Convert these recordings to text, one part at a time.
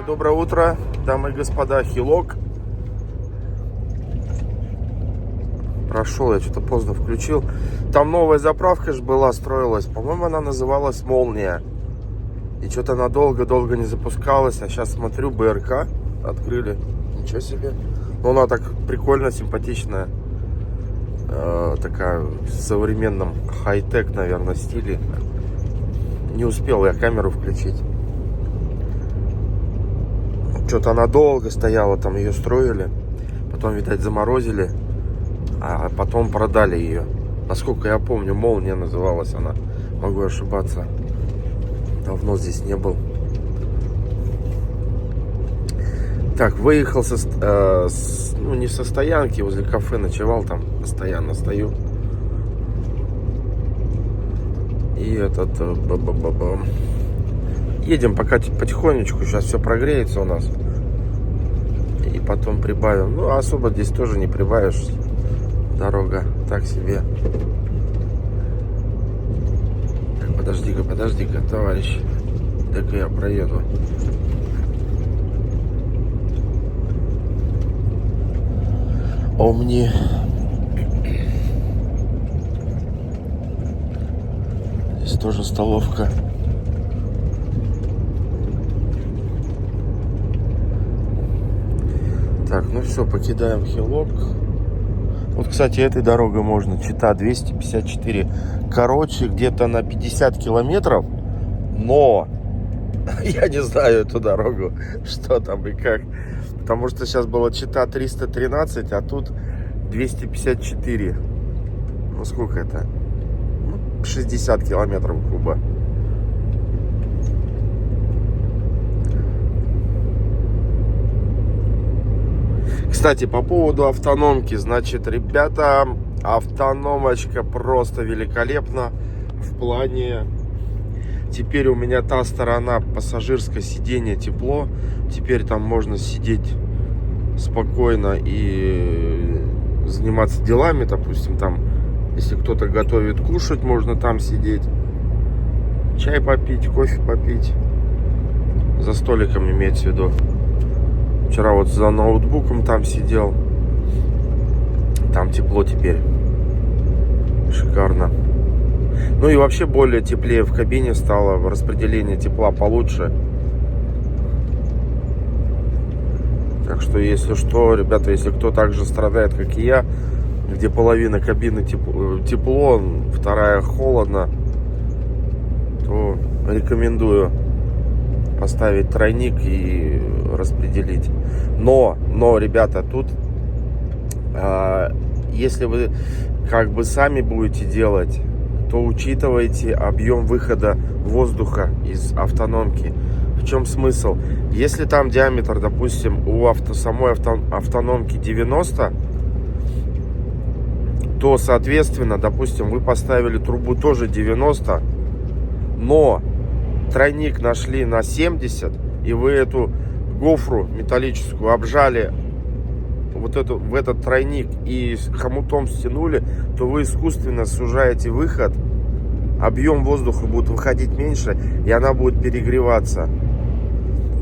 Доброе утро, дамы и господа, Хилок. Прошел, я что-то поздно включил. Там новая заправка же была, строилась. По-моему, она называлась Молния. И что-то она долго не запускалась. А сейчас смотрю, БРК открыли. Ничего себе. Ну, она так прикольно, симпатичная. Такая в современном хай-тек, наверное, стиле. Не успел я камеру включить. Что-то она долго стояла, там ее строили. Потом, видать, заморозили. А потом продали ее. Насколько я помню, Молния называлась она. Могу ошибаться. Давно здесь не был. Так, выехал не со стоянки, возле кафе ночевал, там постоянно стою. И едем пока потихонечку, сейчас все прогреется у нас. И потом прибавим. Ну, особо здесь тоже не прибавишь. Дорога так себе. Так, подожди-ка, товарищ. Так я проеду. Омни. Здесь тоже столовка. Так, ну все, покидаем Хилок. Вот, кстати, этой дорогой можно. Чита 254. Короче, где-то на 50 километров. Но я не знаю эту дорогу, что там и как. Потому что сейчас было Чита 313, а тут 254. Ну, сколько это? 60 километров куба. Кстати, по поводу автономки, значит, ребята, автономочка просто великолепна в плане. Теперь у меня та сторона пассажирское сиденье тепло. Теперь там можно сидеть спокойно и заниматься делами. Допустим, там, если кто-то готовит кушать, можно там сидеть. Чай попить, кофе попить. За столиком имеется в виду. Вчера вот за ноутбуком там сидел. Там тепло теперь. Шикарно. Ну и вообще более теплее в кабине стало. Распределение тепла получше. Так что, если что, ребята, если кто так же страдает, как и я, где половина кабины тепло, вторая холодно, то рекомендую поставить тройник и распределить. Но, ребята, тут если вы как бы сами будете делать, то учитывайте объем выхода воздуха из автономки. В чем смысл? Если там диаметр, допустим, у самой автономки 90, то, соответственно, допустим, вы поставили трубу тоже 90, но тройник нашли на 70, и вы эту гофру металлическую обжали в этот тройник и хомутом стянули, то вы искусственно сужаете выход, объем воздуха будет выходить меньше, и она будет перегреваться.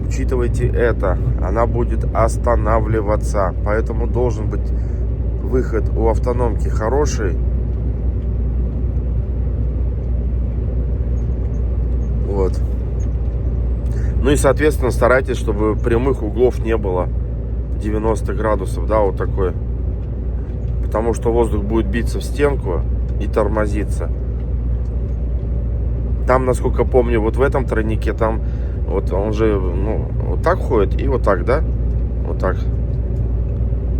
Учитывайте это, она будет останавливаться, поэтому должен быть выход у автономки хороший. Вот. Ну и, соответственно, старайтесь, чтобы прямых углов не было 90 градусов, да, вот такой. Потому что воздух будет биться в стенку и тормозиться. Там, насколько помню, вот в этом тройнике, там вот он же, ну, вот так ходит и вот так, да? Вот так.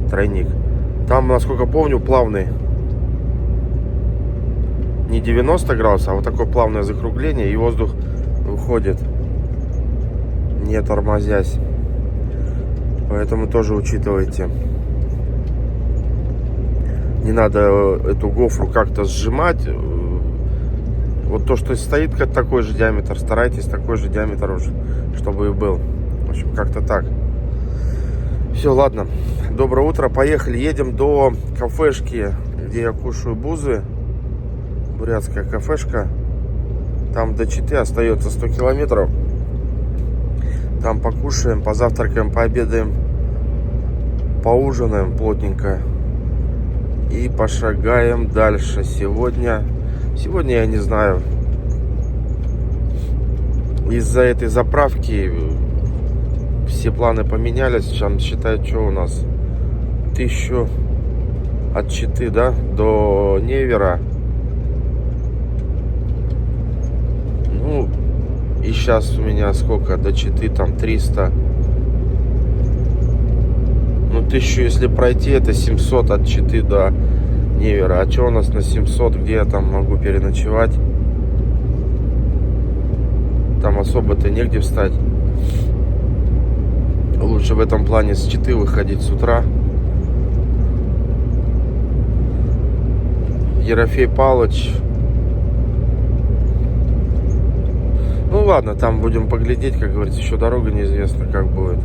Тройник. Там, насколько помню, плавный. Не 90 градусов, а вот такое плавное закругление, и воздух выходит, не тормозясь. Поэтому тоже учитывайте. Не надо эту гофру как-то сжимать. Вот то, что стоит как такой же диаметр, старайтесь такой же диаметр уже, чтобы и был. В общем, как-то так. Все, ладно. Доброе утро. Поехали. Едем до кафешки, где я кушаю бузы. Бурятская кафешка. Там до Читы остается 100 километров. Там покушаем, позавтракаем, пообедаем, поужинаем плотненько и пошагаем дальше. Сегодня я не знаю, из-за этой заправки все планы поменялись. Сейчас считают, что у нас 1000 от Читы, да, до Невера. Ну, и сейчас у меня сколько до Читы, там 300. Ну, 1000, если пройти, это 700 от Читы до Невера. А что у нас на 700, где я там могу переночевать? Там особо-то негде встать. Лучше в этом плане с Читы выходить с утра. Ерофей Павлович. Ну ладно, там будем поглядеть, как говорится, еще дорога неизвестна, как будет.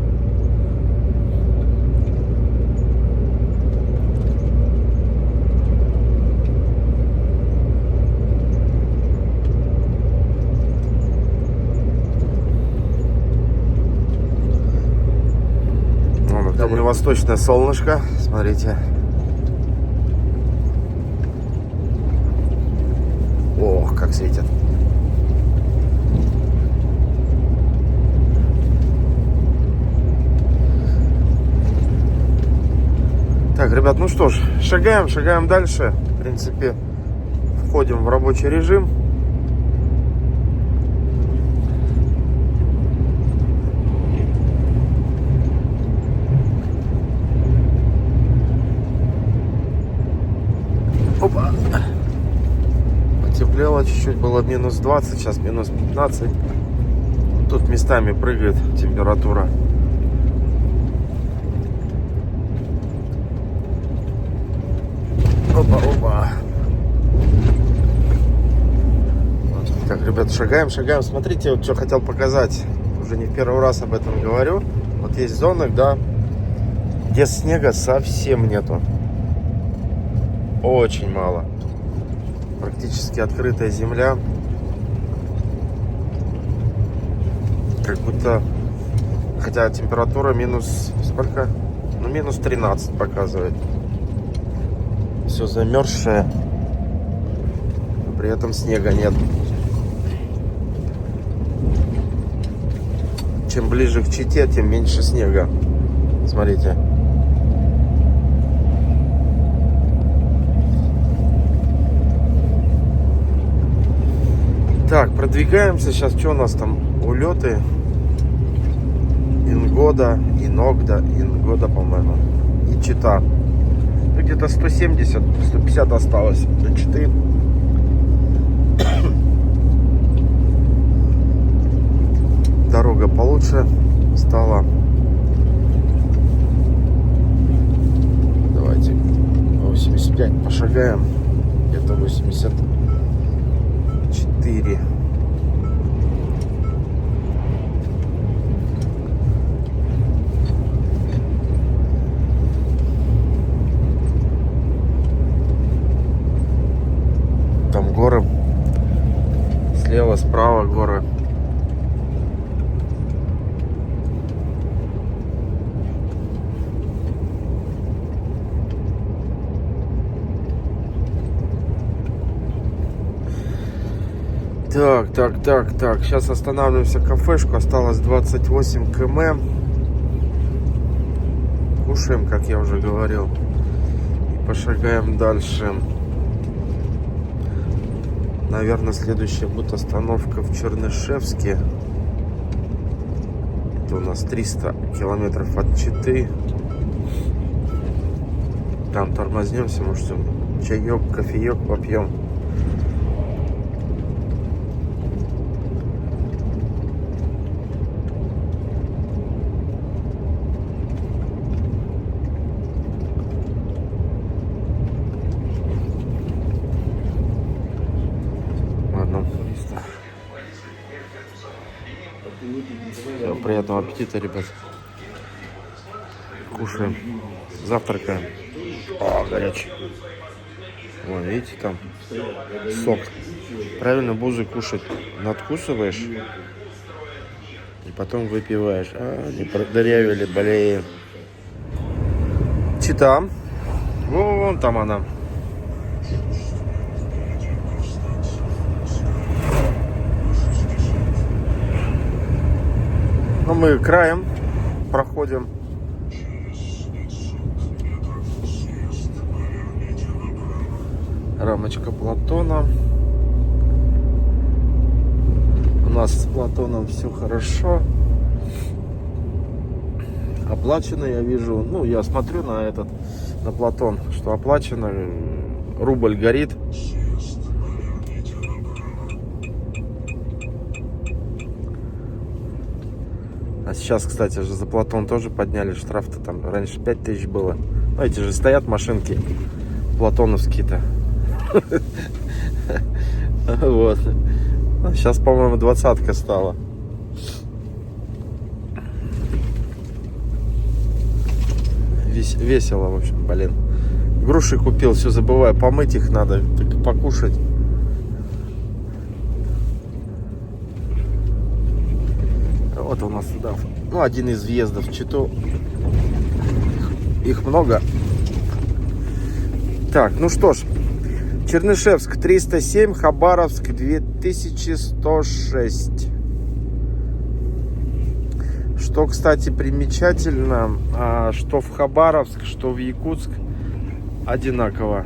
Дальневосточное солнышко, смотрите. Ох, как светит. Так, ребят, ну что ж, шагаем дальше. В принципе, входим в рабочий режим. Опа. Потеплело чуть-чуть, было минус 20, сейчас минус 15. Тут местами прыгает температура. Опа. Так, ребят, шагаем. Смотрите, вот что хотел показать. Уже не в первый раз об этом говорю. Вот есть зоны, да, где снега совсем нету. Очень мало. Практически открытая земля. Как будто... Хотя температура минус... Сколько? Ну, минус 13 показывает. Все замерзшее. При этом снега нет. Чем ближе к Чите, тем меньше снега. Смотрите. Так, продвигаемся. Сейчас что у нас там? Улеты. Ингода, по-моему. И Чита. Где-то 170-150 осталось до Читы. Дорога получше стала. Давайте 85 пошагаем. Где-то 84. Там горы. Слева, справа горы. Так. Сейчас останавливаемся в кафешку. Осталось 28 км. Кушаем, как я уже говорил. И пошагаем дальше. Наверное, следующая будет остановка в Чернышевске. Это у нас 300 километров от Читы. Там тормознемся, может, чаек, кофеек попьем. Все, приятного аппетита, ребят. Кушаем, завтракаем. О, горячий. Вон, видите, там сок. Правильно, бузы кушать надкусываешь И потом выпиваешь. А, не продырявили, блин. Чита. Вон там она. Ну, мы краем проходим. Рамочка Платона. У нас с Платоном все хорошо. Оплачено, я вижу. Ну, я смотрю на Платон, что оплачено. Рубль горит. А сейчас, кстати, же за Платон тоже подняли штраф-то там. Раньше 5000 было. Ну, эти же стоят машинки платоновские-то. Вот. Сейчас, по-моему, 20-ка стала. Весело, в общем, блин. Груши купил, все забываю. Помыть их надо, так покушать. Вот у нас сюда, ну, один из въездов в Читу. Их много. Так, ну что ж. Чернышевск 307, Хабаровск 2106. Что, кстати, примечательно, что в Хабаровск, что в Якутск одинаково.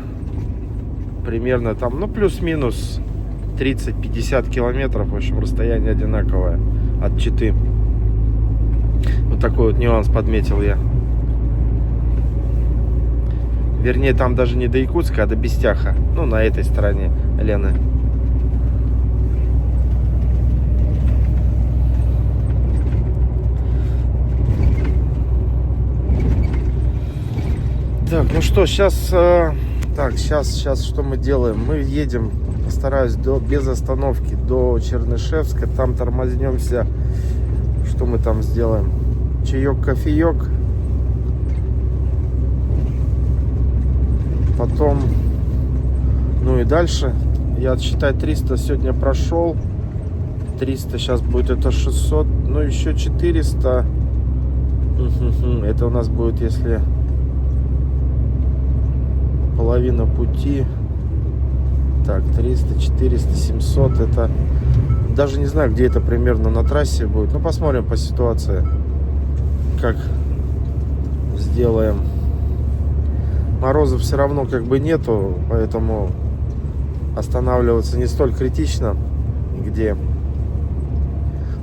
Примерно там, ну, плюс-минус 30-50 километров. В общем, расстояние одинаковое от Читы. Вот такой вот нюанс подметил я. Вернее, там даже не до Якутска, а до Бестяха. Ну, на этой стороне Лены. Так, ну что, сейчас что мы делаем? Мы едем, постараюсь, без остановки до Чернышевска. Там тормознемся. Что мы там сделаем? Чаек, кофеек. Потом, ну и дальше. Я, считай, 300 сегодня прошел. 300, сейчас будет это 600. Ну, еще 400. Это у нас будет, если половина пути. Так, 300, 400, 700. Это даже не знаю, где это примерно на трассе будет. Ну, посмотрим по ситуации, как сделаем. Морозов все равно как бы нету, поэтому останавливаться не столь критично. Где,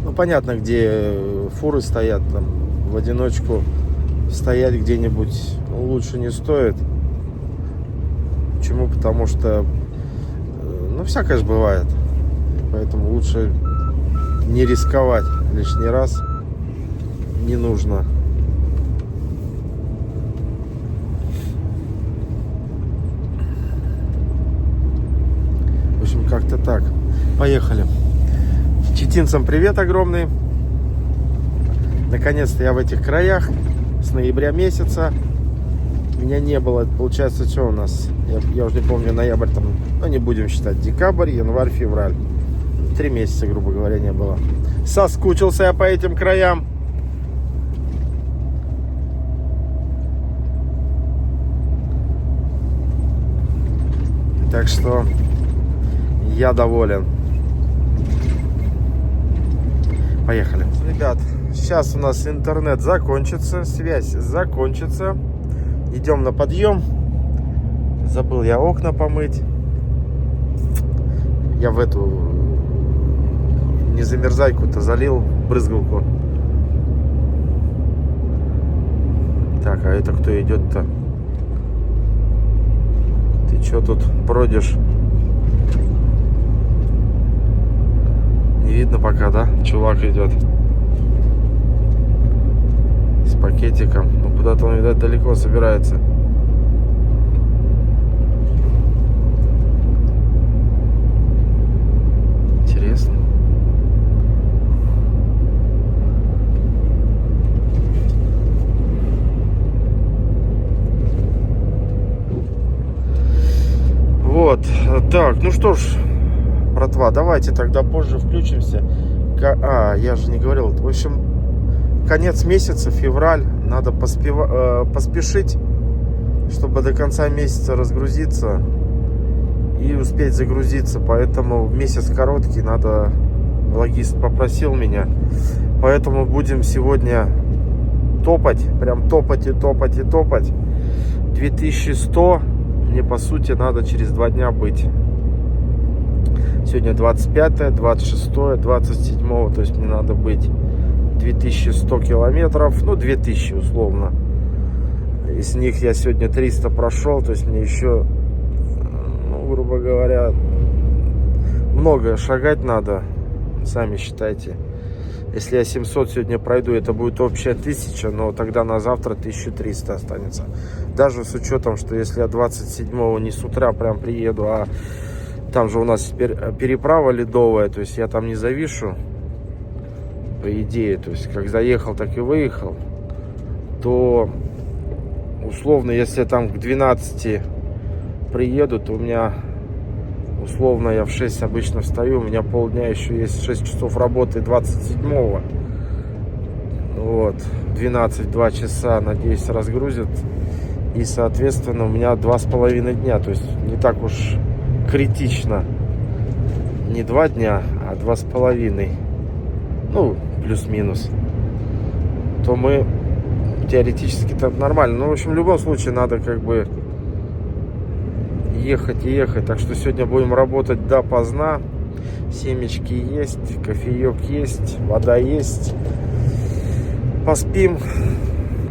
ну, понятно, где фуры стоят, там в одиночку стоять где-нибудь лучше не стоит. Почему? Потому что, ну, всякое же бывает. Поэтому лучше не рисковать лишний раз. Не нужно. В общем, как-то так. Поехали. Читинцам привет огромный. Наконец-то я в этих краях. С ноября месяца. Меня не было. Получается, что у нас? Я уже не помню, ноябрь там. Ну, не будем считать. Декабрь, январь, февраль. 3 месяца, грубо говоря, не было. Соскучился я по этим краям. Так что я доволен. Поехали. Ребят, сейчас у нас интернет закончится, связь закончится. Идем на подъем. Забыл я окна помыть. Я в эту незамерзайку-то залил брызгалку. Так, а это кто идет-то? Ты что тут бродишь? Не видно пока, да? Чувак идет с пакетиком. Ну, куда-то он, видать, далеко собирается. Интересно. Вот. Так, ну что ж, братва, давайте тогда позже включимся. Я же не говорил. В общем, конец месяца, февраль. Надо поспешить, чтобы до конца месяца разгрузиться и успеть загрузиться. Поэтому месяц короткий, надо... Логист попросил меня. Поэтому будем сегодня топать. Прям топать и топать и топать. 2100. Мне по сути надо через 2 дня быть. Сегодня 25, 26, 27. То есть мне надо быть 2100 километров. Ну 2000 условно. Из них я сегодня 300 прошел. То есть мне еще, ну, грубо говоря, много шагать надо. Сами считайте. Если я 700 сегодня пройду, это будет общая 1000, но тогда на завтра 1300 останется. Даже с учетом, что если я 27-го не с утра прям приеду, а там же у нас теперь переправа ледовая, то есть я там не завишу, по идее, то есть как заехал, так и выехал, то условно, если я там к 12 приеду, то у меня... Условно, я в 6 обычно встаю, у меня полдня еще есть, 6 часов работы 27-го. Вот, 12-2 часа, надеюсь, разгрузят. И, соответственно, у меня 2,5 дня, то есть не так уж критично. Не 2 дня, а 2,5. Ну, плюс-минус. То мы теоретически так нормально. Ну, в общем, в любом случае надо как бы... ехать и ехать. Так что сегодня будем работать допоздна. Семечки есть, кофеек есть, вода есть. Поспим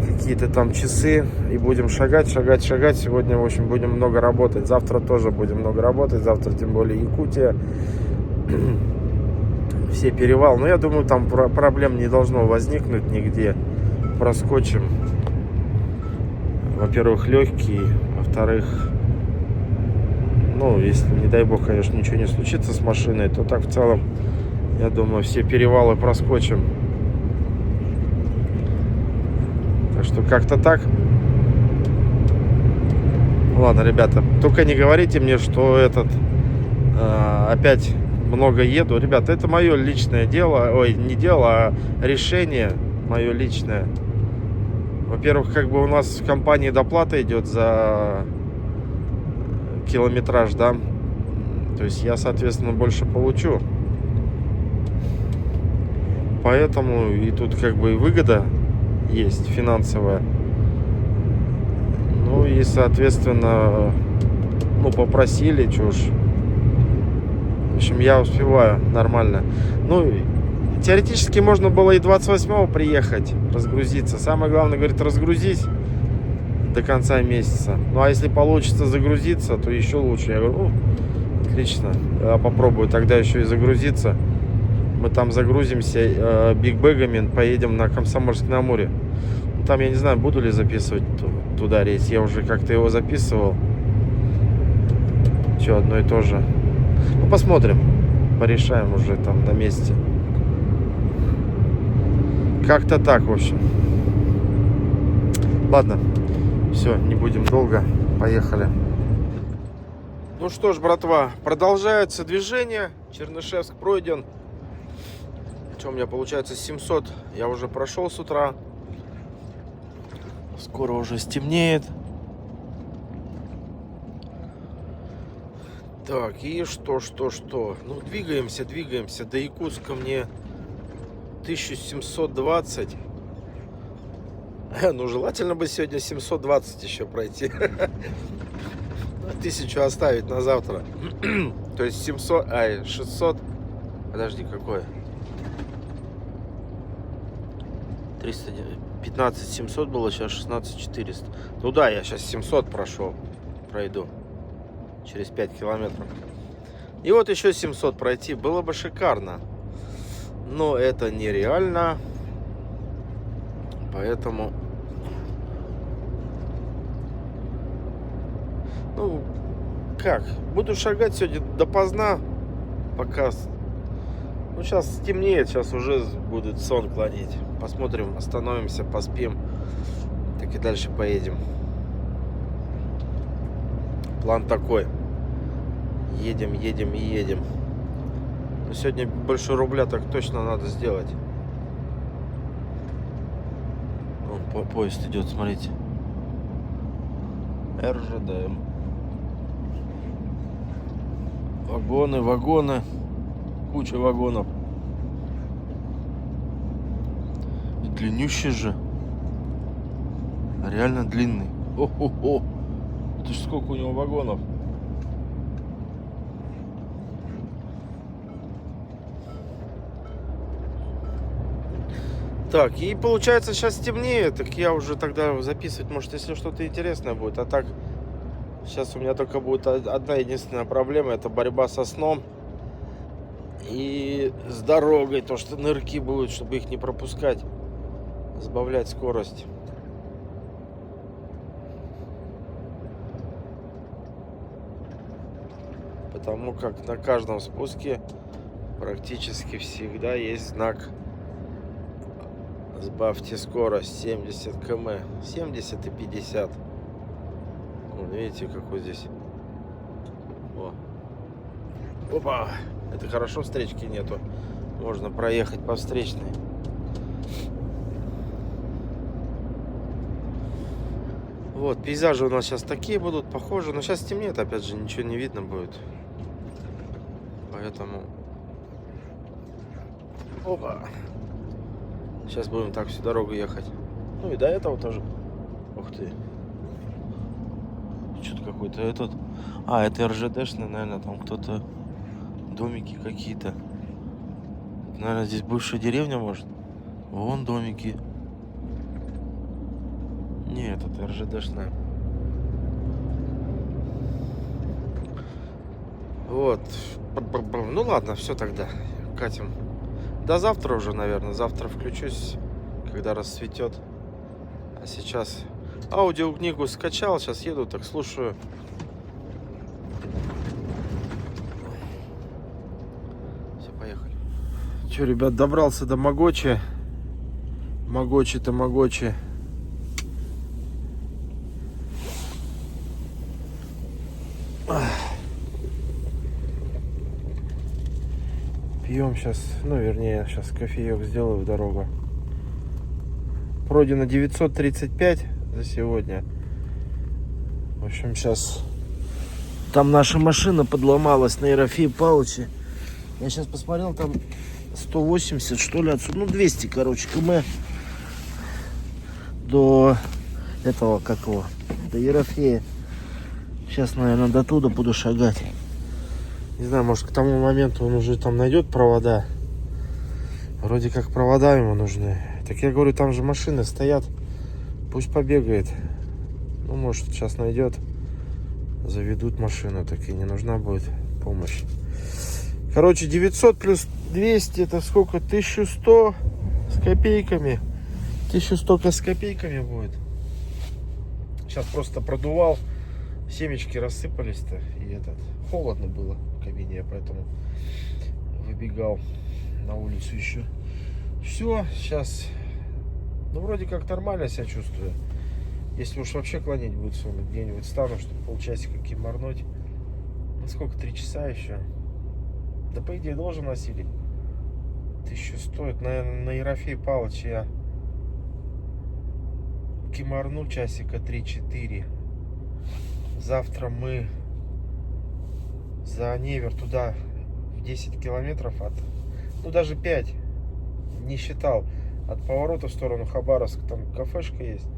какие-то там часы и будем шагать. Сегодня, в общем, будем много работать. Завтра тоже будем много работать. Завтра, тем более, Якутия. Все перевал. Но я думаю, там проблем не должно возникнуть нигде. Проскочим. Во-первых, легкие. Во-вторых, ну, если, не дай бог, конечно, ничего не случится с машиной, то так в целом, я думаю, все перевалы проскочим. Так что как-то так. Ладно, ребята, только не говорите мне, что опять много еду. Ребята, это мое личное дело. Ой, не дело, а решение мое личное. Во-первых, как бы у нас в компании доплата идет за... километраж, да, то есть я, соответственно, больше получу, поэтому и тут как бы и выгода есть финансовая, ну и, соответственно, ну, попросили, чушь, в общем, я успеваю нормально. Ну, теоретически можно было и 28-го приехать, разгрузиться, самое главное, говорит, разгрузись до конца месяца. Ну, а если получится загрузиться, то еще лучше. Я говорю, ну, отлично, я попробую тогда еще и загрузиться. Мы там загрузимся бигбэгами, поедем на Комсомольск-на-Амуре. Ну, там я не знаю, буду ли записывать туда рейс. Я уже как-то его записывал. Что, одно и то же. Ну, посмотрим. Порешаем уже там на месте. Как-то так, в общем. Ладно. Все, не будем долго. Поехали. Ну что ж, братва, продолжается движение. Чернышевск пройден. Что у меня получается 700? Я уже прошел с утра. Скоро уже стемнеет. Так, и что? Ну, двигаемся. До Якутска мне 1720. Ну, желательно бы сегодня 720 еще пройти. 1000 оставить на завтра. То есть 600. Подожди, какое? 15 700 было, сейчас 16 400. Ну да, я сейчас 700 пройду. Через 5 километров. И вот еще 700 пройти. Было бы шикарно. Но это нереально. Поэтому, ну, как, буду шагать сегодня допоздна, пока, ну, сейчас стемнеет, сейчас уже будет сон клонить. Посмотрим, остановимся, поспим, так и дальше поедем. План такой, едем. Но сегодня больше рубля так точно надо сделать. Вон, поезд идет, смотрите. РЖД. Вагоны, вагоны. Куча вагонов. И длиннющий же. Реально длинный. О-хо-хо. Это ж сколько у него вагонов. Так, и получается сейчас темнеет, так я уже тогда записывать, может, если что-то интересное будет. А так, сейчас у меня только будет одна единственная проблема, это борьба со сном и с дорогой, то, что нырки будут, чтобы их не пропускать, сбавлять скорость. Потому как на каждом спуске практически всегда есть знак: сбавьте скорость 70 км, 70 и 50. Вон, видите, какой здесь. О. Опа! Это хорошо, встречки нету. Можно проехать по встречной. Вот, пейзажи у нас сейчас такие будут, похожи. Но сейчас темнеет, опять же, ничего не видно будет. Поэтому... Опа! Сейчас будем так всю дорогу ехать. Ну и до этого тоже. Ух ты. Что-то какой-то этот... А, это РЖДшный, наверное, там кто-то... Домики какие-то. Наверное, здесь бывшая деревня, может. Вон домики. Нет, это РЖДшная. Вот. Ну ладно, все тогда. Катим. До завтра уже, наверное. Завтра включусь, когда рассветет. А сейчас аудиокнигу скачал. Сейчас еду, так слушаю. Все, поехали. Че, ребят, добрался до Могочи. Могочи. Пьем сейчас, ну вернее, сейчас кофеек сделаю в дорогу. Пройдено 935 за сегодня. В общем, сейчас там наша машина подломалась на Ерофея Павловича. Я сейчас посмотрел, там 180 что ли отсюда, ну 200, короче, км до этого, как его, до Ерофея. Сейчас, наверное, до туда буду шагать. Не знаю, может, к тому моменту он уже там найдет провода. Вроде как провода ему нужны. Так я говорю, там же машины стоят. Пусть побегает. Ну, может, сейчас найдет. Заведут машину, так и не нужна будет помощь. Короче, 900 плюс 200, это сколько? 1100 с копейками. 1100 с копейками будет. Сейчас просто продувал. Семечки рассыпались-то. И холодно было в кабине, я поэтому выбегал на улицу еще. Все, сейчас, ну, вроде как нормально себя чувствую. Если уж вообще клонить будет сон, где-нибудь стану, чтобы полчасика кимарнуть. Ну, сколько, 3 часа еще? Да, по идее, должен осилить. 1100, это, наверное, на Ерофея Павловича я кимарну часика 3-4. Завтра мы за Невер туда в 10 километров от... Ну, даже 5. Не считал. От поворота в сторону Хабаровска. Там кафешка есть.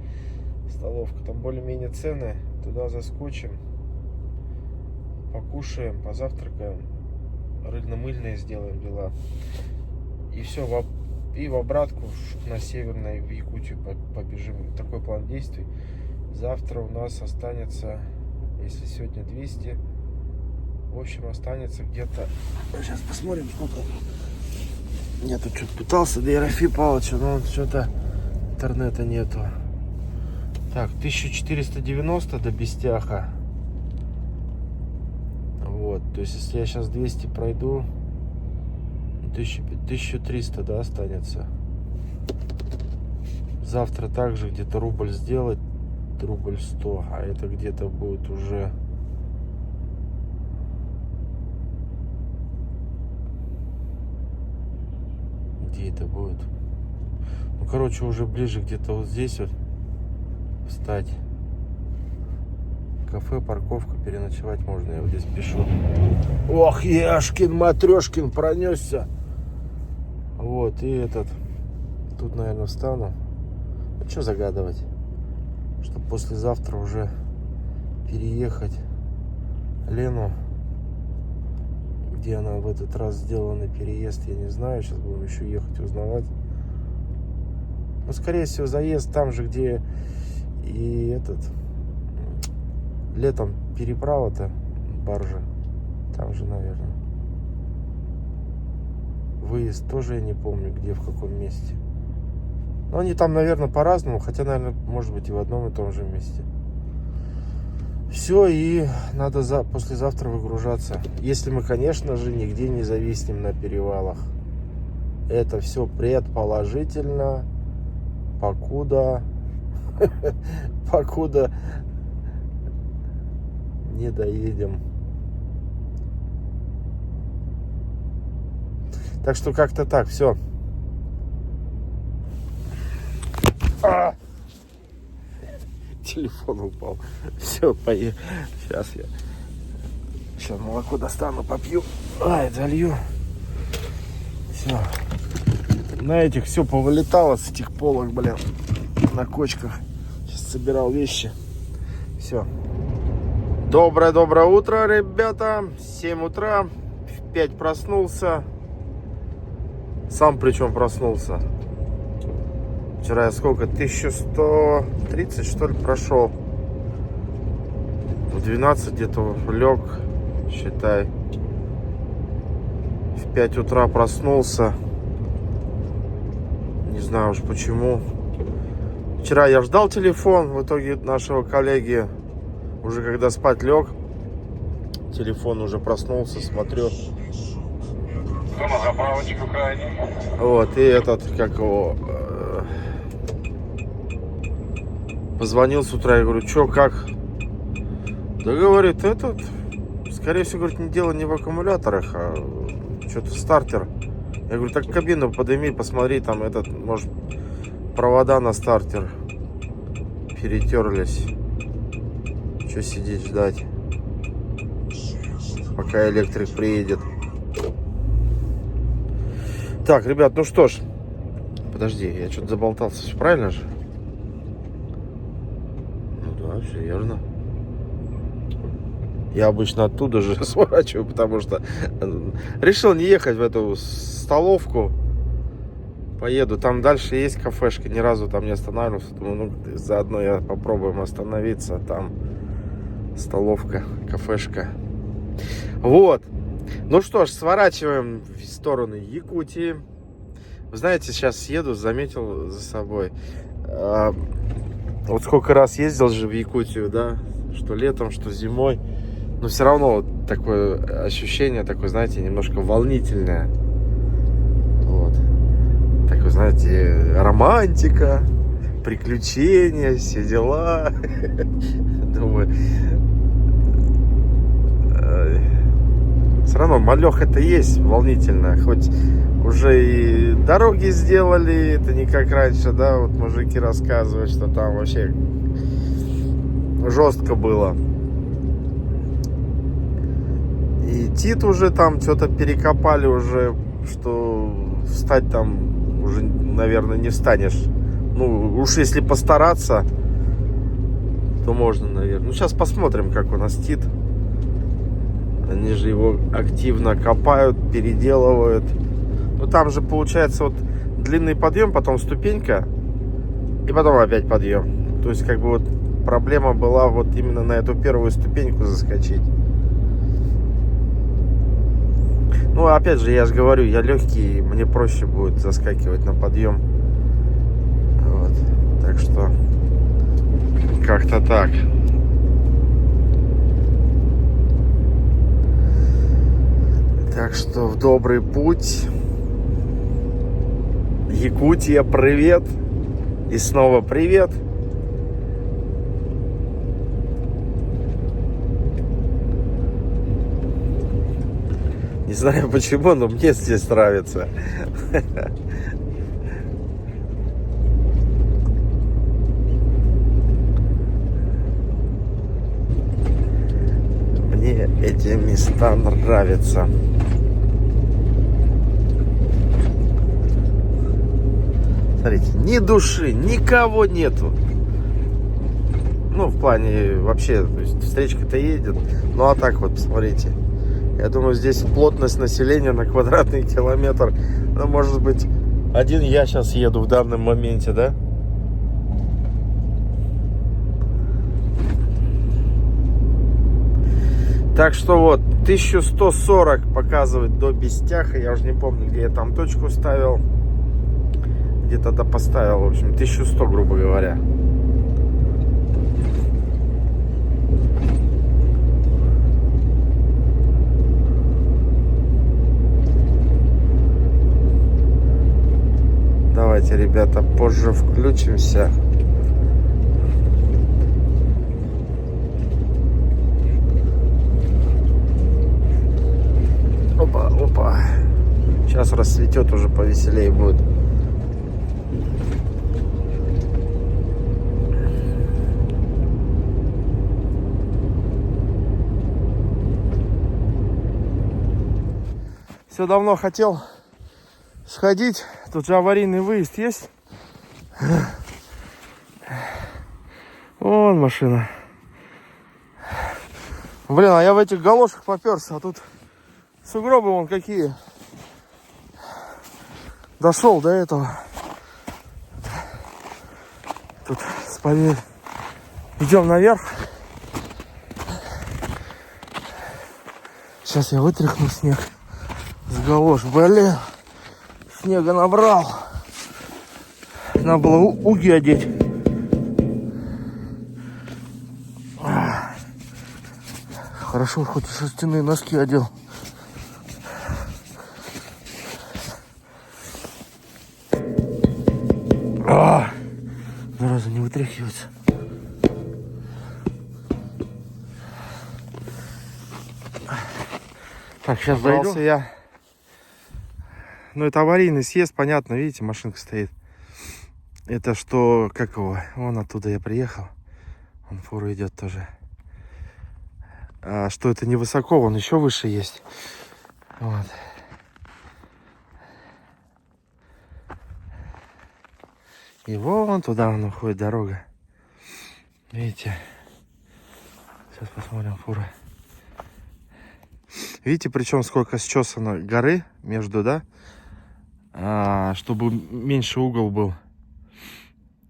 Столовка. Там более-менее цены. Туда заскочим. Покушаем. Позавтракаем. Рыльно-мыльные сделаем дела. И все. И в обратку на Северной, в Якутию побежим. Такой план действий. Завтра у нас останется... Если сегодня 200, в общем, останется где-то... Сейчас посмотрим, сколько. Я тут что-то пытался до Ерофея Павловича, но что-то интернета нету. Так, 1490 до Бестяха. Вот, то есть, если я сейчас 200 пройду, 1300, да, останется. Завтра также где-то рубль сделать. Рубль 100, а это где-то будет уже будет. Ну, короче, уже ближе где-то вот здесь вот встать. Кафе, парковка, переночевать можно. Я вот здесь пишу. Ох, Яшкин, Матрешкин пронесся. Вот, и этот. Тут, наверное, встану. Ну, что загадывать? Чтобы послезавтра уже переехать Лену. Где она в этот раз сделана переезд, я не знаю. Сейчас будем еще ехать узнавать. Ну, скорее всего, заезд там же, где и этот летом переправа-то, баржа. Там же, наверное. Выезд тоже я не помню, где, в каком месте. Но они там, наверное, по-разному. Хотя, наверное, может быть и в одном и том же месте. Все, и надо послезавтра выгружаться. Если мы, конечно же, нигде не зависнем на перевалах. Это все предположительно. Покуда не доедем. Так что как-то так, все. Телефон упал. Все, поехали. Сейчас молоко достану, попью. Залью. Все. На этих все повылетало с этих полок, блин. На кочках. Сейчас собирал вещи. Все. Доброе утро, ребята. 7 утра. В 5 проснулся. Сам причем проснулся. Вчера я сколько? 1130, что ли, прошел. В 12 где-то лег, считай. В 5 утра проснулся. Не знаю уж почему. Вчера я ждал телефон, в итоге нашего коллеги, уже когда спать лег, телефон уже проснулся, смотрю. Заправочку крайне. Вот, и этот, как его, позвонил с утра, я говорю, что, как? Да, говорит, этот, скорее всего, говорит, дело не в аккумуляторах, а что-то стартер. Я говорю, так кабину подними, посмотри, там этот, может, провода на стартер перетерлись. Что сидеть ждать, пока электрик приедет. Так, ребят, ну что ж. Подожди, я что-то заболтался, все правильно же? Ну да, все верно. Я обычно оттуда же сворачиваю, потому что решил не ехать в эту столовку. Поеду, там дальше есть кафешка, ни разу там не останавливался. Думаю, ну, заодно я попробуем остановиться. Там столовка, кафешка. Вот. Ну что ж, сворачиваем в сторону Якутии. Вы знаете, сейчас еду, заметил за собой. Вот сколько раз ездил же в Якутию, да, что летом, что зимой. Но все равно вот такое ощущение, такое, знаете, немножко волнительное. Вот. Такое, знаете, романтика, приключения, все дела. Думаю, все равно малеха-то есть волнительно, хоть уже и дороги сделали, это не как раньше, да, вот мужики рассказывают, что там вообще жестко было. И Тит уже там что-то перекопали уже, что встать там уже, наверное, не встанешь. Ну, уж если постараться, то можно, наверное. Ну, сейчас посмотрим, как у нас Тит. Они же его активно копают, переделывают. Ну, там же получается вот длинный подъем, потом ступенька, и потом опять подъем. То есть, как бы вот проблема была вот именно на эту первую ступеньку заскочить. Ну, опять же, я же говорю, я легкий, мне проще будет заскакивать на подъем. Вот. Так что, как-то так. Так что в добрый путь. Якутия, привет. И снова привет. Не знаю почему, но мне здесь нравится. эти места нравятся. Смотрите, ни души, никого нету. Ну, в плане вообще, то есть встречка-то едет. Ну, а так вот, посмотрите. Я думаю, здесь плотность населения на квадратный километр, ну, может быть, один я сейчас еду в данном моменте, да? Так что вот, 1140 показывает до Бестяха. Я уже не помню, где я там точку ставил. Где-то поставил, в общем, 1100, грубо говоря. Давайте, ребята, позже включимся. Опа, опа. Сейчас расцветет, уже повеселее будет. Все давно хотел сходить. Тут же аварийный выезд есть. Вон машина. Блин, а я в этих галошах поперся, а тут сугробы вон какие. Дошел до этого. Тут спалили. Идем наверх. Сейчас я вытряхну снег с галош. Блин, снега набрал. Надо было уги одеть. Хорошо, хоть шерстяные носки одел. Зараза, не вытряхивается. Так, сейчас дойду. Я. Ну, это аварийный съезд, понятно, видите, машинка стоит. Это что, как его? Вон оттуда я приехал. Вон фура идет тоже. А что это невысоко, вон еще выше есть. Вот. И вон туда вон уходит дорога. Видите? Сейчас посмотрим фура. Видите, причем сколько счесано горы между, да? Чтобы меньше угол был.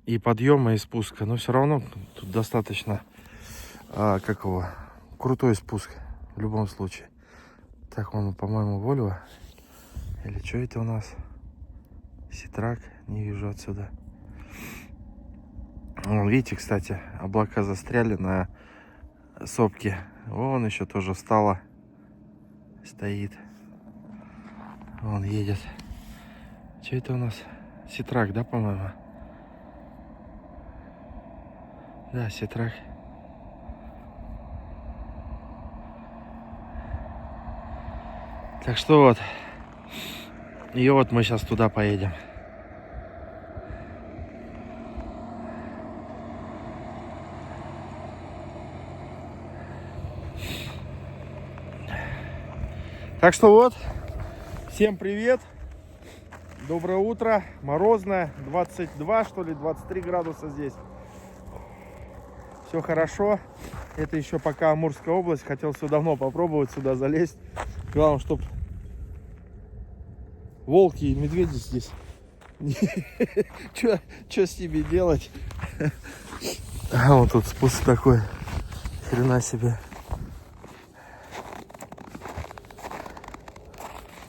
И подъема, и спуска. Но все равно тут достаточно, как его, крутой спуск. В любом случае. Так, вон, по-моему, Volvo. Или что это у нас? Ситрак. Не вижу отсюда. Вон, видите, кстати, облака застряли на сопке. Вон еще тоже встала. Стоит. Вон едет. Что это у нас? Ситрак, да, по-моему? Да, Ситрак. Так что вот. И вот мы сейчас туда поедем. Так что вот. Всем привет. Доброе утро. Морозное. 22, что ли, 23 градуса здесь. Все хорошо. Это еще пока Амурская область. Хотел все давно попробовать сюда залезть. Главное, чтобы волки и медведи здесь. Что с ними делать? А вот тут спуск такой. Хрена себе.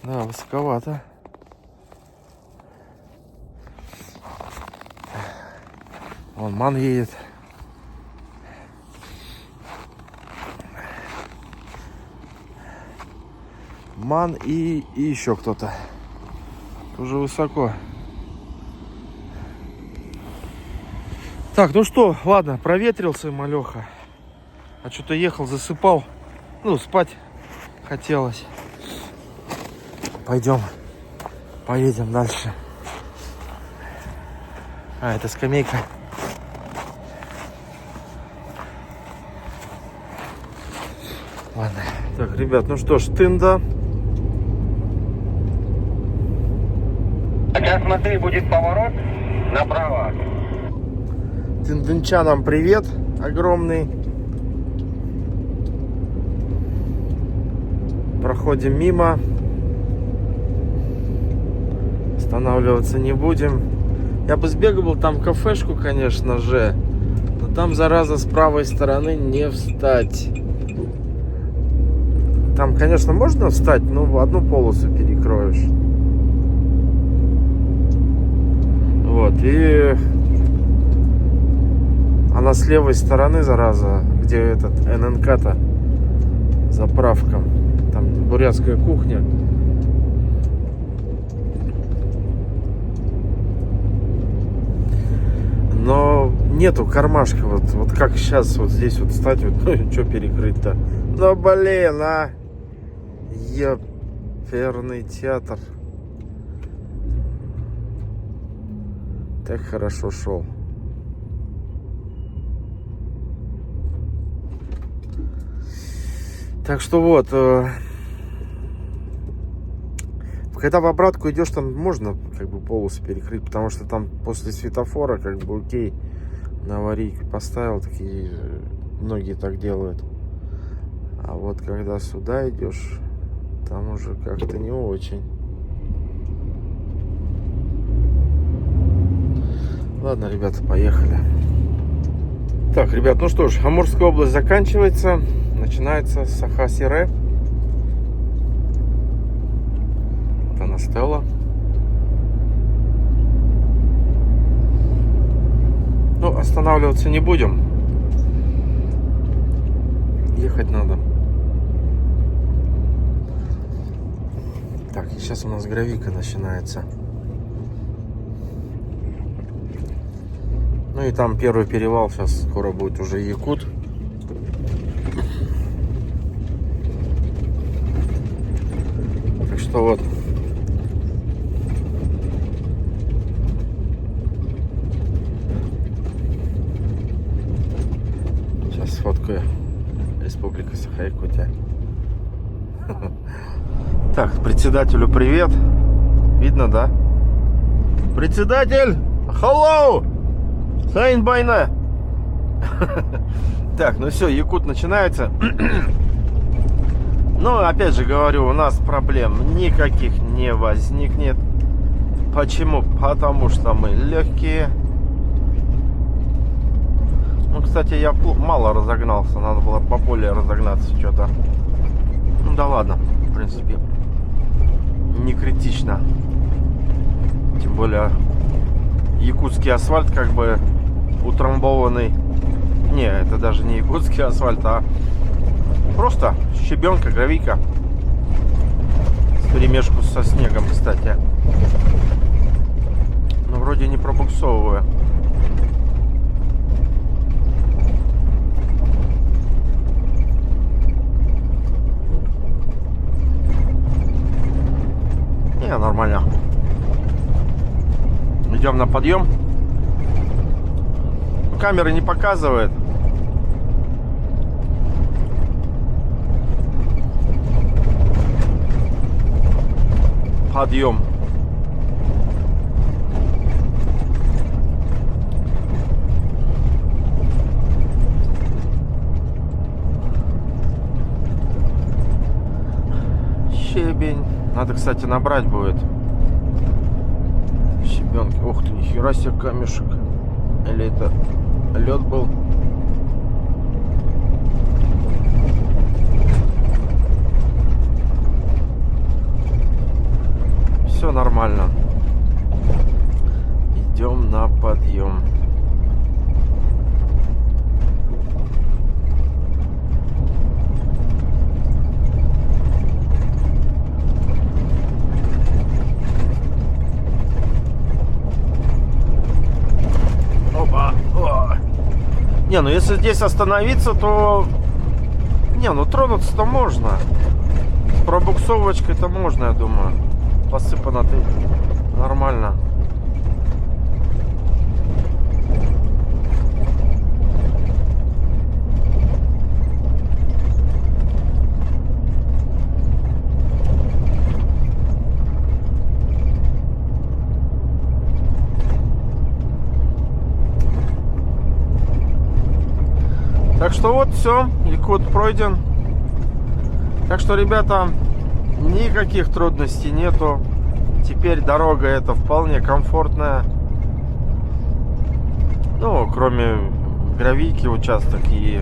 Да, высоковато. Вон Ман едет. Ман и еще кто-то. Уже высоко. Так, ну что, ладно, проветрился малеха. А что-то ехал, засыпал. Ну, спать хотелось. Пойдем, поедем дальше. Это скамейка. Ладно. Так, ребят, ну что ж, Тында. Сейчас смотри, будет поворот направо. Тындынчанам привет огромный. Проходим мимо. Останавливаться не будем. Я бы сбегал там в кафешку, конечно же. Но там, зараза, с правой стороны не встать. Там, конечно, можно встать, но в одну полосу перекроешь. Вот, и... Она с левой стороны, зараза, где этот ННК-то, заправка. Там бурятская кухня. Но нету кармашка, вот как сейчас вот здесь вот встать, вот, ну что перекрыть-то. Ну блин, а! Ёперный театр. Так хорошо шел. Так что вот, когда в обратку идешь, там можно как бы полосу перекрыть, потому что там после светофора как бы окей, на аварийку поставил, такие многие так делают. А вот когда сюда идешь, там уже как-то не очень. Ладно, ребята, поехали. Так, ребят, ну что ж, Амурская область заканчивается. Начинается Саха-Сире. Танастелла. Ну, останавливаться не будем. Ехать надо. Так, и сейчас у нас Гравика начинается. Ну и там первый перевал, сейчас скоро будет уже Якут. Так что вот. Сейчас сфоткаю. Республика Саха-Якутия. Так, председателю привет. Видно, да? Председатель! Hello! Сайн байна! Так, ну все, Якут начинается. Ну, опять же говорю, у нас проблем никаких не возникнет. Почему? Потому что мы легкие. Ну, кстати, я мало разогнался. Надо было поболее разогнаться что-то. Ну, да ладно, в принципе, не критично. Тем более, якутский асфальт как бы утрамбованный. Не, это даже не якутский асфальт, а просто щебенка, гравийка. Вперемешку со снегом, кстати. Но вроде не пробуксовываю. Не, нормально. Идем на подъем. Камера не показывает. Подъем. Щебень. Надо, кстати, набрать будет. Щебенки. Ух ты, нихера себе камешек. Или это лед был? Все нормально. Идем на подъем. Опа. О. Не, ну если здесь остановиться, то... Не, ну тронуться-то можно. С пробуксовочкой-то можно, я думаю. Посыпано ты нормально. Так что вот все, Якут пройден. Так что, ребята, никаких трудностей нету. Теперь дорога эта вполне комфортная. Ну, кроме гравийки участок и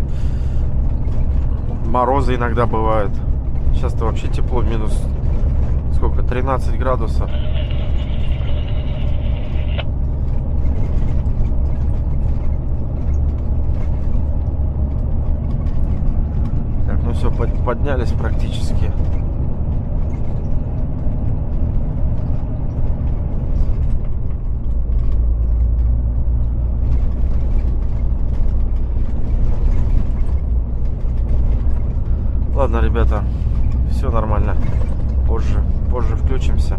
морозы иногда бывают. Сейчас-то вообще тепло, минус сколько, 13 градусов. Так, ну все, поднялись практически. Ладно, ребята, все нормально. Позже включимся.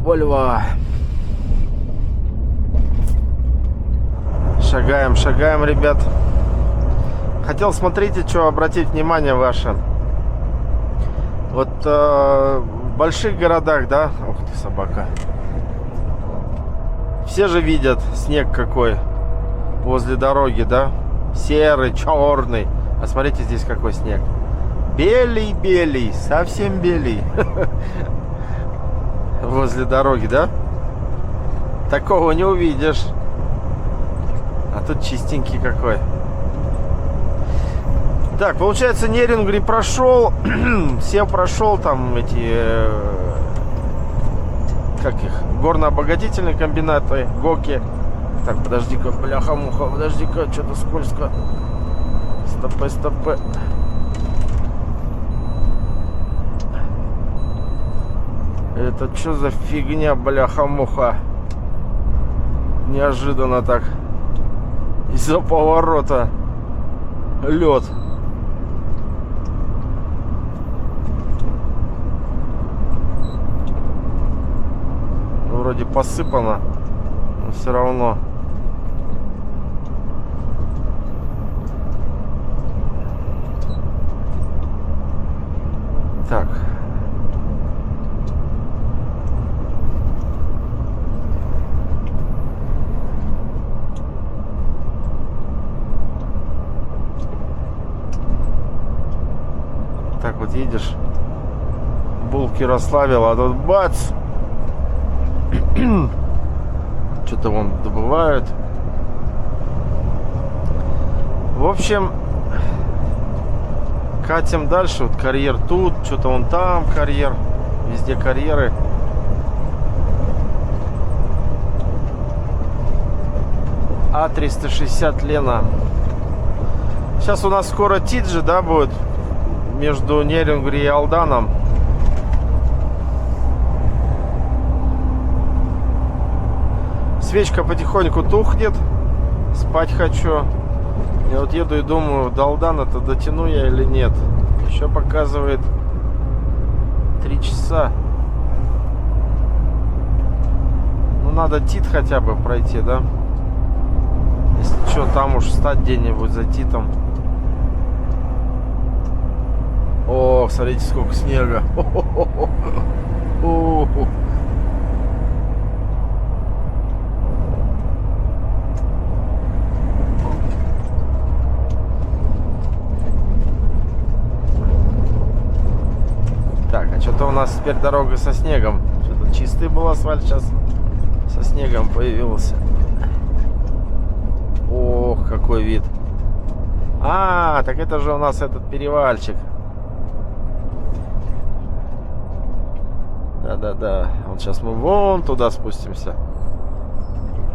Вольво. Шагаем, ребят. Хотел, смотрите, что обратить внимание ваше. Вот в больших городах, да? Ух ты, собака. Все же видят снег какой возле дороги, да? Серый, черный. А смотрите, здесь какой снег. Белый, совсем белый. Возле дороги, да? Такого не увидишь. А тут чистенький какой. Так, получается, Нерюнгри прошел. Сев прошел там эти... как их? Горно-обогатительные комбинаты, ГОКи. Так, подожди-ка, бляха-муха, подожди-ка, что-то скользко. Стопы. Это что за фигня, бляха-муха? Неожиданно так. Из-за поворота. Лед. Вроде посыпано, но все равно. Так. Так вот едешь, Булки расслабил, а тут бац! Что-то вон добывают. В общем, катим дальше. Вот карьер тут, что-то вон там карьер. Везде карьеры. А360 Лена. Сейчас у нас скоро Тиджи, да, будет между Нерюнгри и Алданом. Свечка потихоньку тухнет. Спать хочу. Я вот еду и думаю, до Алдана-то дотяну я или нет. Еще показывает 3 часа. Ну, надо Тит хотя бы пройти, да? Если что, там уж встать где-нибудь за Титом. О, смотрите, сколько снега. Так, а что-то у нас теперь дорога со снегом. Что-то чистый был асфальт, сейчас со снегом появился. Ох, какой вид. А, так это же у нас этот перевальчик. Да. Вот сейчас мы вон туда спустимся.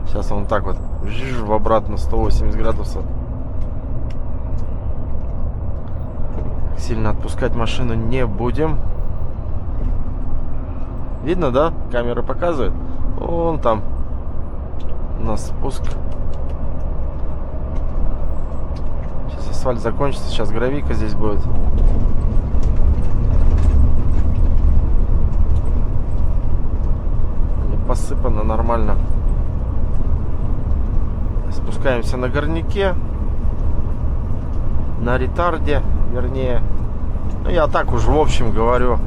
Сейчас он так вот в обратно 180 градусов. Сильно отпускать машину не будем. Видно, да? Камера показывает. Вон там у нас спуск. Сейчас асфальт закончится. Сейчас гравийка здесь будет. Посыпано нормально. Спускаемся на горняке. На ретарде, вернее. Ну, я так уж в общем говорю.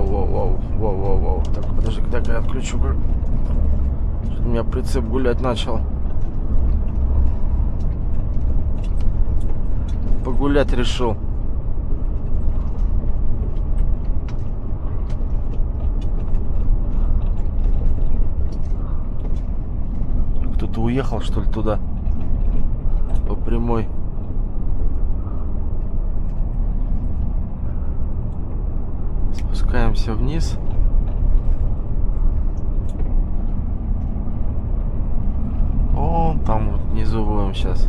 Воу. Так, подожди, когда я отключу. Что-то у меня прицеп гулять начал. Погулять решил. Кто-то уехал, что ли, туда? По прямой. Спускаемся вниз. О, там вот внизу будем сейчас.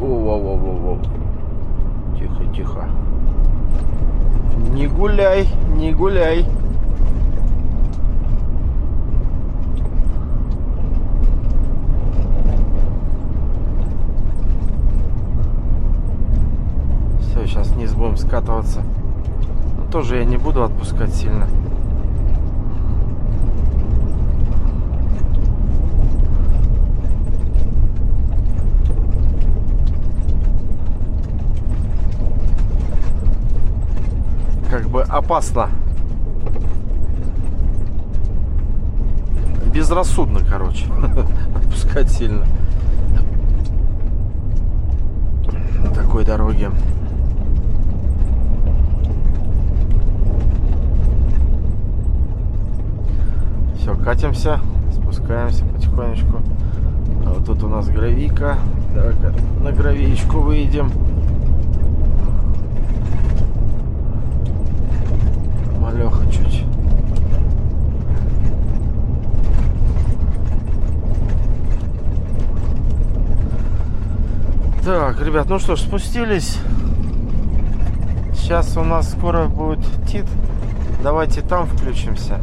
Воу. Тихо. Не гуляй. Все, сейчас вниз будем скатываться. Но тоже я не буду отпускать сильно. Как бы опасно. Безрассудно, короче. Отпускать сильно. На такой дороге. Все, катимся. Спускаемся потихонечку. А вот тут у нас гравийка. Давай-ка на гравиечку выйдем. Малеха чуть. Так, ребят, ну что ж, спустились. Сейчас у нас скоро будет ТИТ. Давайте там включимся.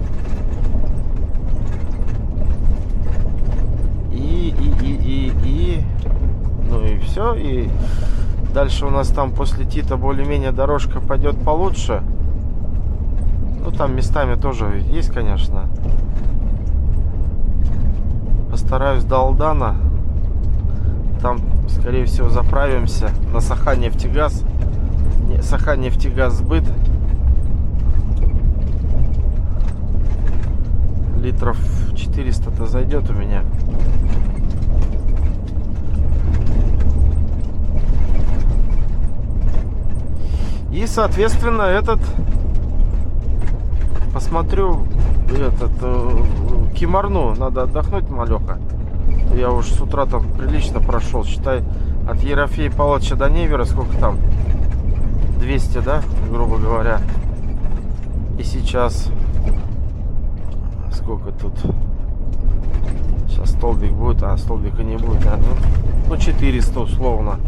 Ну и все. И дальше у нас там после ТИТа более-менее дорожка пойдет получше. Ну, там местами тоже есть, конечно. Постараюсь до Алдана. Там, скорее всего, заправимся на Саханнефтегаз. Саханнефтегаз сбыт. Литров 400-то зайдет у меня. И, соответственно, посмотрю Кимарну. Надо отдохнуть, малеха. Я уж с утра там прилично прошел. Считай, от Ерофея Павловича до Невера сколько там? 200, да, грубо говоря. И сейчас сколько тут? Сейчас столбик будет, а столбика не будет, да? Ну 400 условно.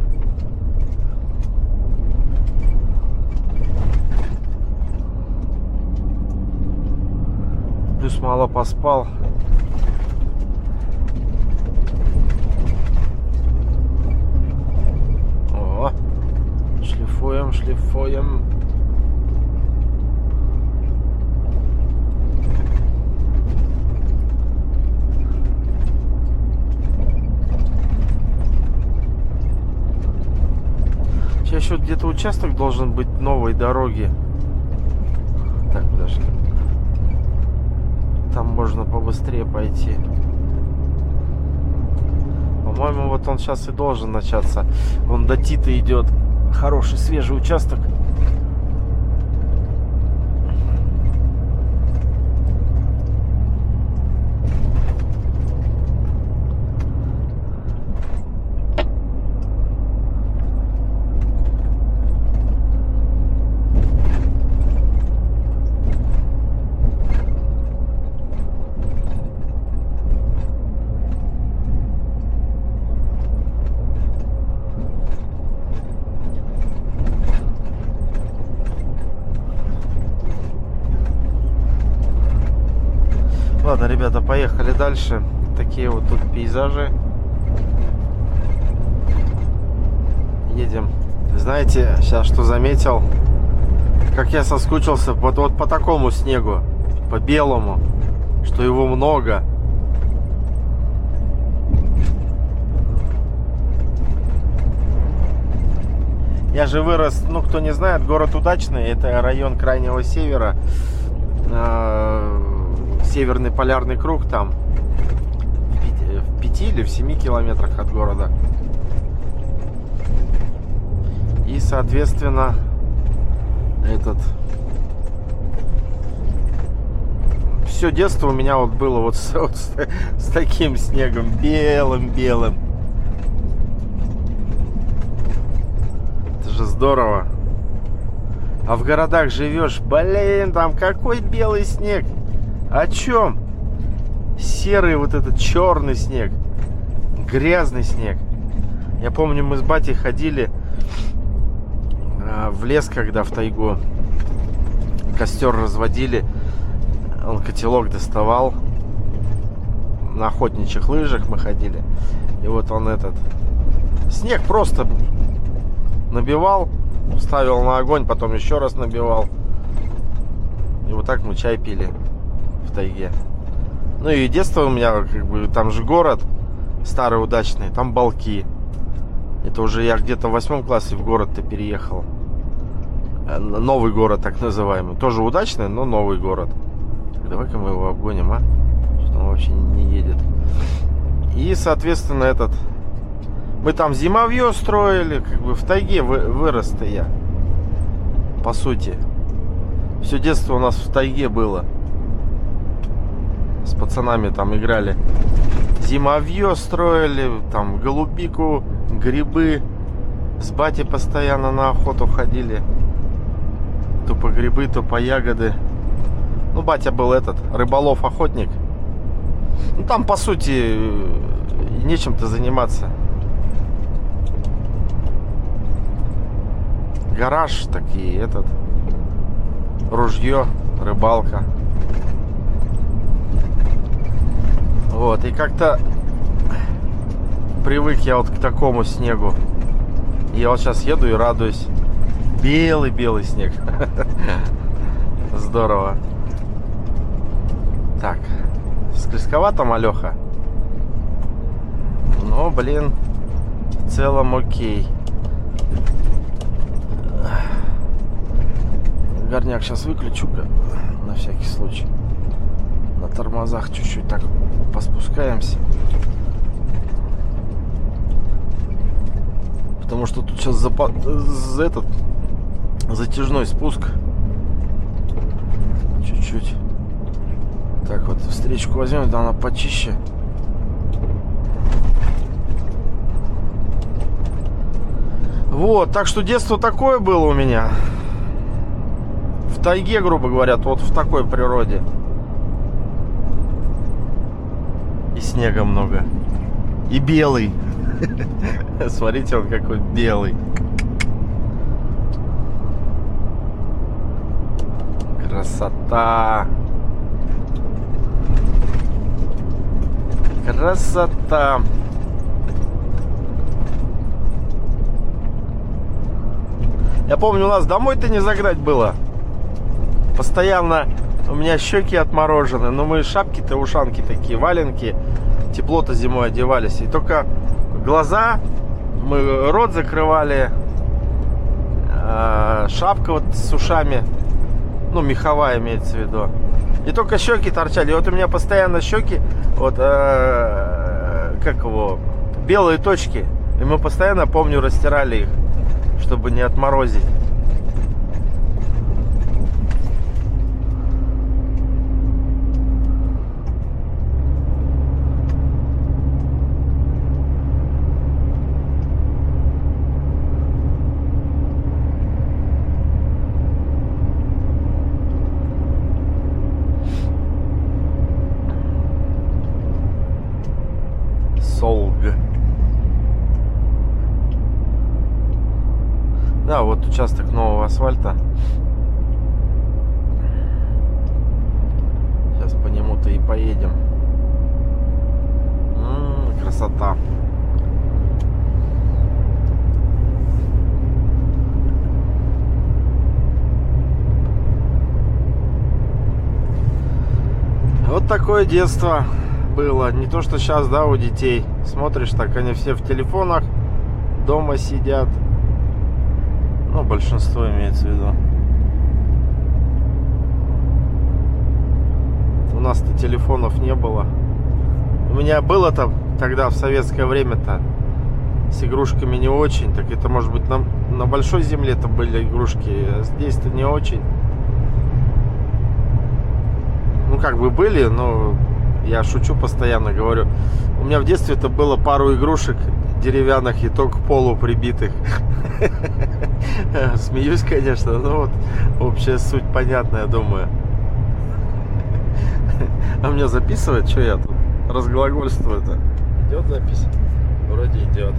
Плюс мало поспал. О, шлифуем. Сейчас еще где-то участок должен быть новой дороги. Так, подожди. Там можно побыстрее пойти. По-моему, вот он сейчас и должен начаться. Вон до ТИТа идет хороший свежий участок. Ладно, ребята, поехали дальше. Такие вот тут пейзажи. Едем. Знаете, сейчас что заметил? Как я соскучился вот по такому снегу, по белому, что его много. Я же вырос, ну кто не знает, город Удачный, это район Крайнего Севера, Северный полярный круг там, в 5 или в 7 километрах от города. И, соответственно, все детство у меня вот было вот с таким снегом, белым-белым. Это же здорово. А в городах живешь, блин, там какой белый снег. О чем? Серый вот этот черный снег, грязный снег. Я помню, мы с батей ходили в лес, когда в тайгу костер разводили, он котелок доставал, на охотничьих лыжах мы ходили, и вот он снег просто набивал, ставил на огонь, потом еще раз набивал, и вот так мы чай пили в тайге. Ну и детство у меня, как бы, там же город старый Удачный, там Балки. Это уже я где-то в 8 классе в город-то переехал. Новый город, так называемый. Тоже Удачный, но новый город. Давай-ка мы его обгоним, а? Что он вообще не едет. И, соответственно, мы там зимовье строили. Как бы в тайге вырос-то я. По сути. Все детство у нас в тайге было. С пацанами там играли. Зимовье строили. Там голубику, грибы. С батей постоянно на охоту ходили. То по грибы, то по ягоды. Ну, батя был рыболов-охотник. Ну, там, по сути, нечем-то заниматься. Гараж такие, ружье, рыбалка. Вот, и как-то привык я вот к такому снегу. Я вот сейчас еду и радуюсь. Белый-белый снег. Здорово. Так, склизковато, малеха. Но, блин, в целом окей. Горняк сейчас выключу-ка, на всякий случай. На тормозах чуть-чуть так поспускаемся. Потому что тут сейчас затяжной спуск. Чуть-чуть. Так вот, встречку возьмем, да, она почище. Вот, так что детство такое было у меня. В тайге, грубо говоря, вот в такой природе. И снега много. И белый. Смотрите, он какой белый. Красота. Красота. Я помню, у нас домой-то не загнать было. Постоянно у меня щеки отморожены. Но мы шапки-то, ушанки такие, валенки. Тепло-то зимой одевались. И только глаза, мы рот закрывали. Шапка вот с ушами. Ну, меховая имеется в виду. И только щеки торчали. И вот у меня постоянно щеки, вот, как его, белые точки. И мы постоянно, помню, растирали их, чтобы не отморозить. Да, вот участок нового асфальта. Сейчас по нему-то и поедем. Красота. Вот такое детство было. Не то, что сейчас, да, у детей. Смотришь, так они все в телефонах, дома сидят. Ну, большинство имеется в виду. У нас-то телефонов не было. У меня было-то тогда, в советское время-то, с игрушками не очень. Так это, может быть, на большой земле-то были игрушки, а здесь-то не очень. Ну, как бы были, но я шучу постоянно, говорю. У меня в детстве-то было пару игрушек деревянных и то к полу прибитых. Смеюсь, конечно, но вот общая суть понятна, я думаю. А меня записывает, что я тут разглагольствую-то? Идет запись? Вроде идет.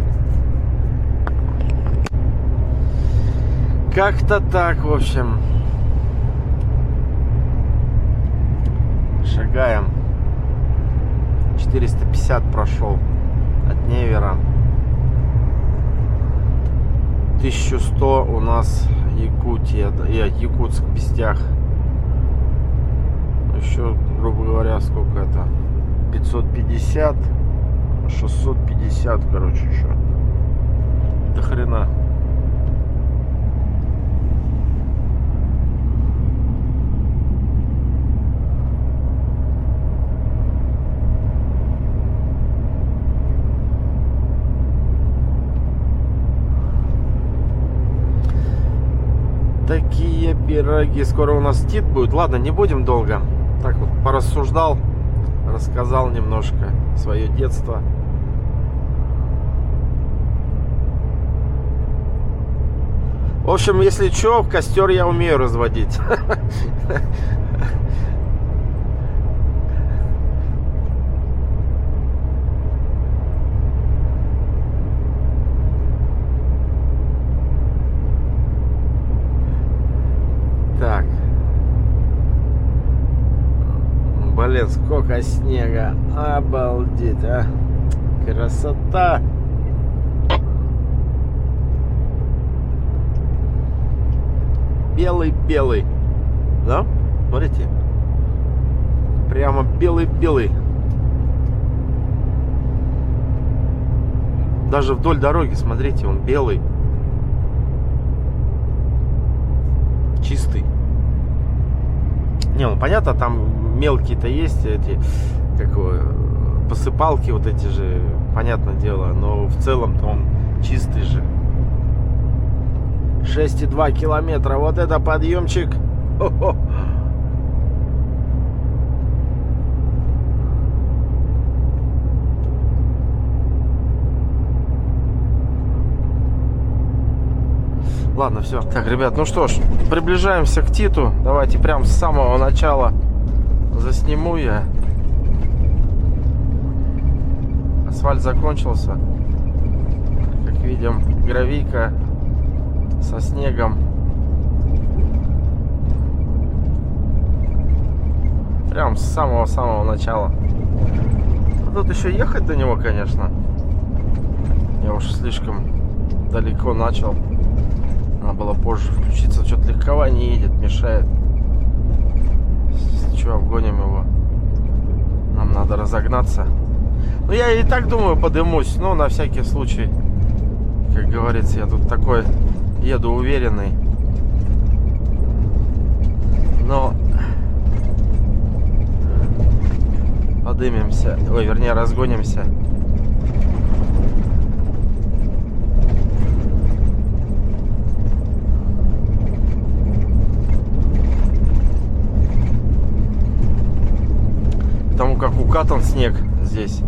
Как-то так, в общем. Шагаем. 450 прошел от Невера. 1100 у нас Якутия, Якутск, Бестях. Еще, грубо говоря, сколько это? 550, 650, короче, еще. До хрена. Такие пироги. Скоро у нас ТИТ будет. Ладно, не будем долго. Так вот, порассуждал, рассказал немножко свое детство. В общем, если что, костер я умею разводить. Так. Блин, сколько снега. Обалдеть, а. Красота. Белый-белый. Да? Смотрите. Прямо белый-белый. Даже вдоль дороги, смотрите, он белый. Чистый. Не, ну понятно, там мелкие-то есть эти, как его, посыпалки вот эти же, понятное дело, но в целом-то он чистый же. 6,2 километра, вот это подъемчик. Хо-хо. Ладно, все. Так, ребят, ну что ж, приближаемся к ТИТу. Давайте прям с самого начала засниму я. Асфальт закончился. Как видим, гравийка со снегом. Прям с самого-самого начала. Тут еще ехать до него, конечно. Я уж слишком далеко начал. Надо было позже включиться. Что-то легкование едет, мешает. Если что, обгоним его. Нам надо разогнаться. Ну, я и так думаю, подымусь. Ну, на всякий случай. Как говорится, я тут такой еду уверенный. Но подымемся. Ой, вернее, разгонимся. Потому как укатан снег здесь.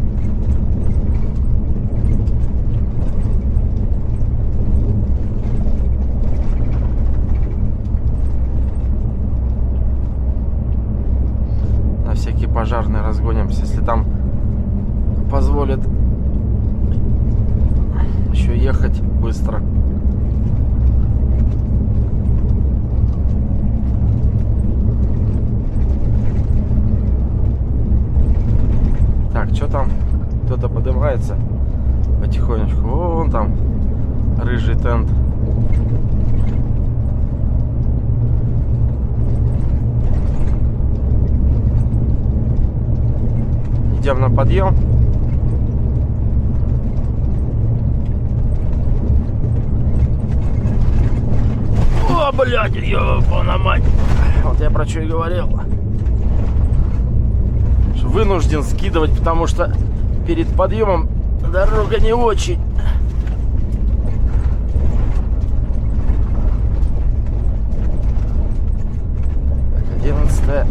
На всякий пожарный разгонимся, если там позволят еще ехать быстро. что там? Кто-то поднимается потихонечку. Вон там рыжий тент. Идем на подъем. О, блядь, ёбана мать. Вот я про что и говорил. Что вынужден скидывать, потому что перед подъемом дорога не очень. Так, 11-я.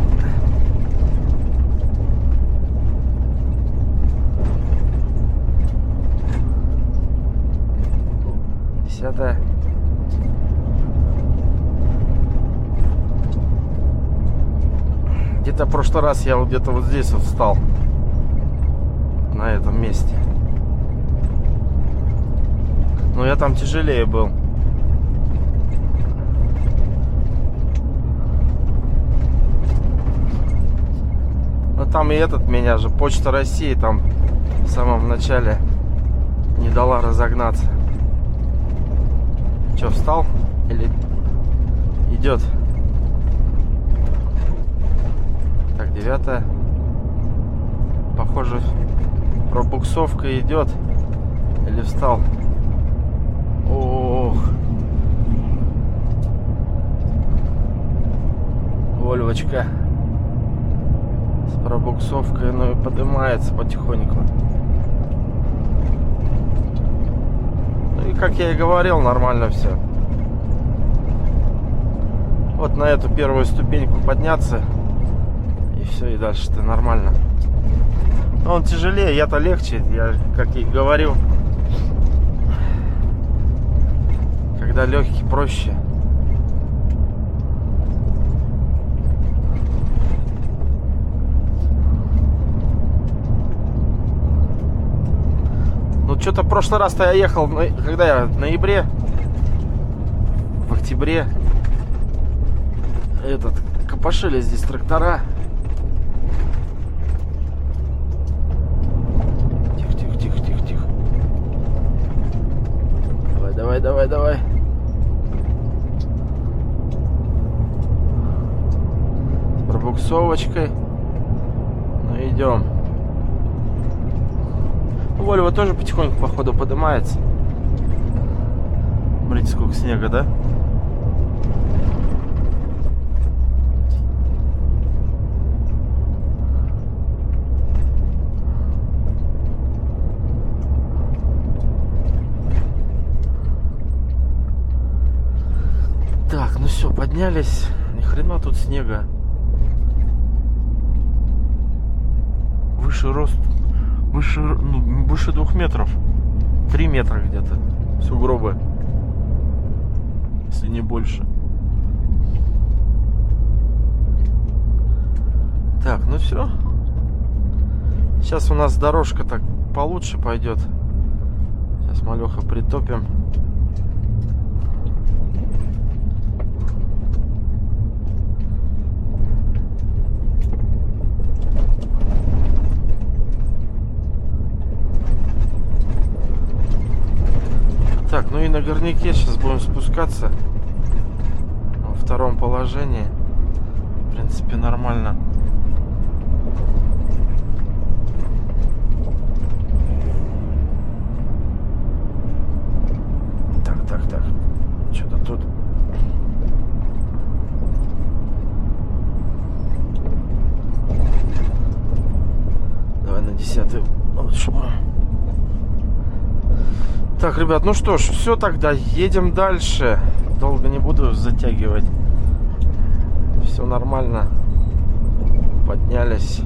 Десятая. Где-то в прошлый раз я вот где-то вот здесь вот встал. На этом месте. Но я там тяжелее был. Но там и этот меня же, Почта России, там в самом начале не дала разогнаться. Че, встал? Или идет? Так, 9-я. Похоже, пробуксовка идет. Или встал? Ох. Вольвочка. С пробуксовкой, ну и поднимается потихоньку. Ну и как я и говорил, нормально все. Вот на эту первую ступеньку подняться. И все, и дальше-то нормально. Но он тяжелее, я-то легче. Я, как и говорил, когда легкий, проще. Ну, что-то в прошлый раз-то я ехал, когда я в ноябре, в октябре, копошили здесь трактора. Тихо. Давай. С пробуксовочкой. Ну, идем. Вольво тоже потихоньку, походу, поднимается. Смотрите, сколько снега, да? Так, ну все, поднялись. Ни хрена тут снега. Выше рост. Выше 2 метров. 3 метра где-то. Сугробы. Если не больше. Так, ну все. Сейчас у нас дорожка так получше пойдет. Сейчас малеха притопим. Так, ну и на горняке сейчас будем спускаться во втором положении. В принципе, нормально. Так. Что-то тут. Давай на 10-й лучше будем. Так, ребят, ну что ж, все тогда, едем дальше. Долго не буду затягивать. Все нормально. Поднялись.